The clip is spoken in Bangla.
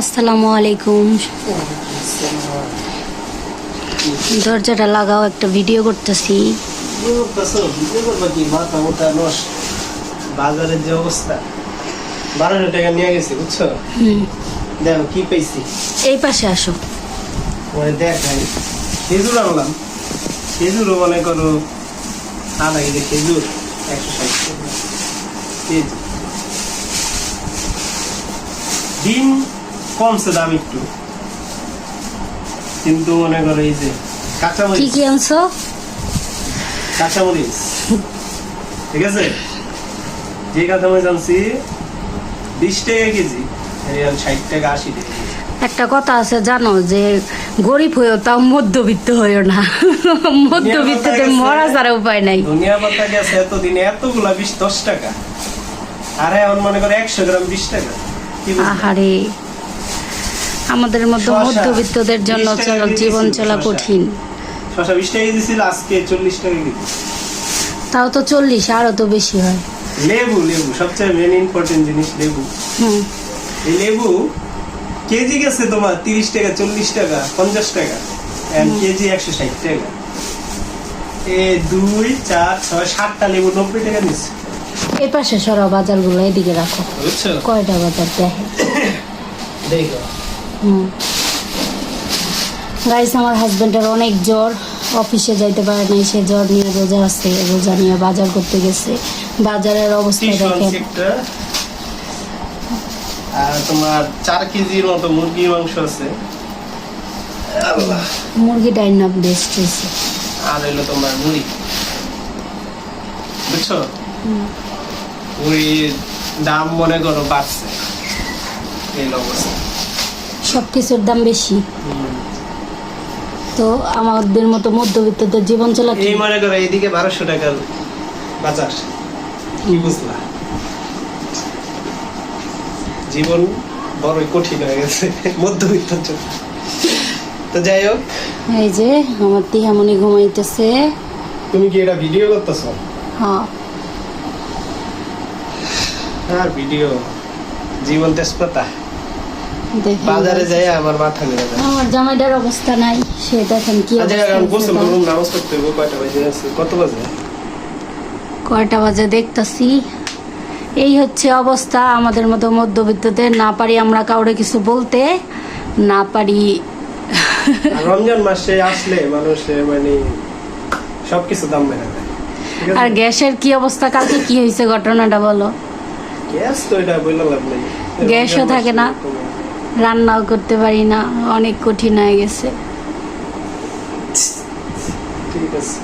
আসসালামু আলাইকুম। দরজাটা লাগাও, একটা ভিডিও করতেছি। বাজারের যে অবস্থা, 1200 টাকা নিয়ে গেছি বুঝছো। দেখো কি পেয়েছি। এই পাশে আসো। দেখাই, খেজুর আনলাম। খেজুরও মনে করো আধা কেজি খেজুর 160 টাকা কেজি। ডিম কমছে দাম একটু, কিন্তু মনে করো এই যে কাঁচামরিচ। কি আনছো? কাঁচামরিচ, ঠিক আছে। যে কাঁচামরিচ আনছি 20 টাকা কেজি, 60 টাকা 80 টাকা। একটা কথা আছে জানো, যে গরিব হয়েও তাও মধ্যবিত্ত হয়েও না। মধ্যবিত্ততে মরা ছাড়া উপায় নাই। ধনিয়া পাতা গেছে এতদিনে এতগুলা 20-10 টাকা, আর এখন মনে করো 100 গ্রাম 20 টাকা। আহারে, আমাদের মতো মধ্যবিত্তদের জন্য জীবন চলা কঠিন। শসা 20 টাকা কেজি ছিল, আজকে 40 টাকা কেজি। তাও তো 40, আরো তো বেশি হয়। লেবু, লেবু সবচেয়ে মেন ইম্পর্টেন্ট জিনিস, লেবু। এই লেবু কেজি গেছে তোমার 30 টাকা, 40 টাকা, 50 টাকা, কেজি 160 টাকা। 2, 4, 6, 7টা লেবু 90 টাকা নিচ্ছে। এই পাশে সরাও বাজারগুলো, এদিকে রাখো। বুঝছো? কয়টা বাজার দেখে দেখো। গাইস, আমার হাজবেন্ডের অনেক জ্বর, অফিসে যাইতে পারে নাই, সে জ্বর নিয়ে রোজা আছে, রোজা নিয়ে বাজার করতে গেছে। বাজারের অবস্থা দেখেন। আর তোমার 4 কেজির মতো মুরগির মাংস আছে। মুরগিটাই না বেস্ট হয়েছে। আর হইলো তোমার মুড়ি, বুঝছো। মুড়ির দাম মনে করো বাড়ছে, এই অবস্থা। সবকিছুর দাম বেশি, তো আমাদের মতো মধ্যবিত্তদের জীবন চলা কি? এই মনে করো এইদিকে 1200 টাকার বাজার, কি বুঝলা? জীবন বড়ই কঠিন হয়ে গেছে মধ্যবিত্তর জন্য। তো যাই হোক, এই যে আমার টিহামণি ঘুমাইতেছে। তুমি কি এটা ভিডিও করতেছো? হ্যাঁ। আর ভিডিও, জীবন তেজপাতা। বাজারে যাই আমার মাথা ঘুরে যায়। আমার জামাইটার অবস্থা নাই, সে দেখেন কি নামাজ পড়তে হবে। কয়টা বাজে আছে? কত বাজে? কয়টা বাজে দেখতাছি। এই হচ্ছে অবস্থা আমাদের মতো মধ্যবিত্তদের। না পারি আমরা কাউরে কিছু বলতে, না পারি। রমজান মাসে আসলে মানুষের মানে সবকিছু দাম বেড়ে যায়। আর গ্যাসের কি অবস্থা, কালকে কি হয়েছে ঘটনাটা বলো। গ্যাস তো এটা বললে লাভ নেই, গ্যাসও থাকে না, রান্নাও করতে পারি না, অনেক কঠিন হয়ে গেছে। ঠিক আছে।